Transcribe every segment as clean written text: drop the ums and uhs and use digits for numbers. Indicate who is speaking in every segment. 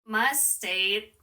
Speaker 1: My state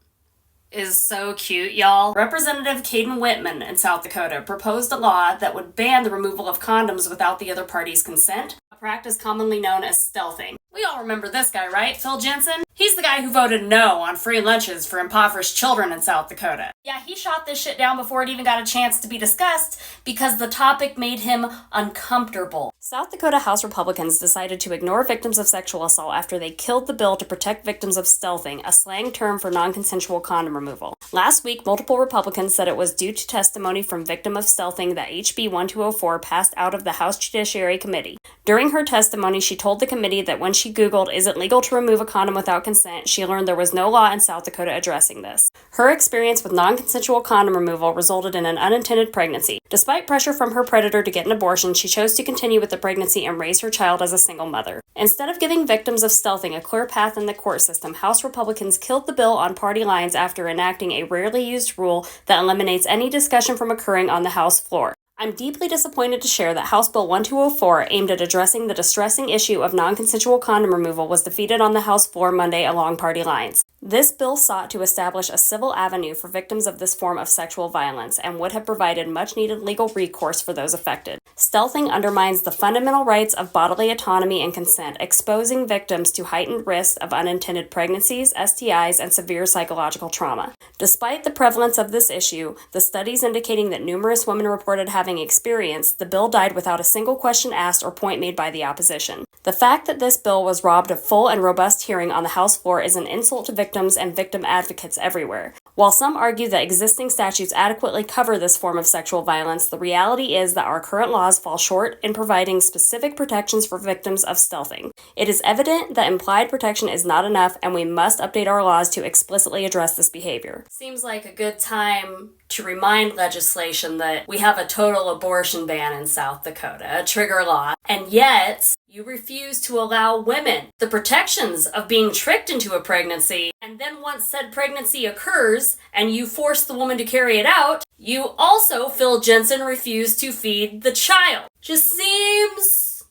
Speaker 1: is so cute, y'all. Representative Caden Whitman in South Dakota proposed a law that would ban the removal of condoms without the other party's consent, a practice commonly known as stealthing. We all remember this guy, right? Phil Jensen? He's the guy who voted no on free lunches for impoverished children in South Dakota. Yeah, he shot this shit down before it even got a chance to be discussed because the topic made him uncomfortable. South Dakota House Republicans decided to ignore victims of sexual assault after they killed the bill to protect victims of stealthing, a slang term for non-consensual condom removal. Last week, multiple Republicans said it was due to testimony from victim of stealthing that HB 1204 passed out of the House Judiciary Committee. During her testimony, she told the committee that when she Googled, "Is it legal to remove a condom without consent?" she learned there was no law in South Dakota addressing this. Her experience with non-consensual condom removal resulted in an unintended pregnancy. Despite pressure from her predator to get an abortion, she chose to continue with the pregnancy and raise her child as a single mother. Instead of giving victims of stealthing a clear path in the court system, House Republicans killed the bill on party lines after enacting a rarely used rule that eliminates any discussion from occurring on the House floor. I'm deeply disappointed to share that House Bill 1204, aimed at addressing the distressing issue of non-consensual condom removal, was defeated on the House floor Monday along party lines. This bill sought to establish a civil avenue for victims of this form of sexual violence and would have provided much-needed legal recourse for those affected. Stealthing undermines the fundamental rights of bodily autonomy and consent, exposing victims to heightened risks of unintended pregnancies, STIs, and severe psychological trauma. Despite the prevalence of this issue, the studies indicating that numerous women reported having experienced, the bill died without a single question asked or point made by the opposition. The fact that this bill was robbed of full and robust hearing on the House floor is an insult to victims and victim advocates everywhere. While some argue that existing statutes adequately cover this form of sexual violence, the reality is that our current laws fall short in providing specific protections for victims of stealthing. It is evident that implied protection is not enough, and we must update our laws to explicitly address this behavior. Seems like a good time to remind legislation that we have a total abortion ban in South Dakota, a trigger law, and yet you refuse to allow women the protections of being tricked into a pregnancy, and then once said pregnancy occurs and you force the woman to carry it out, you also, Phil Jensen, refuse to feed the child. Just seems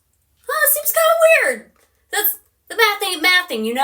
Speaker 1: kind of weird. That's the math ain't mathing, you know?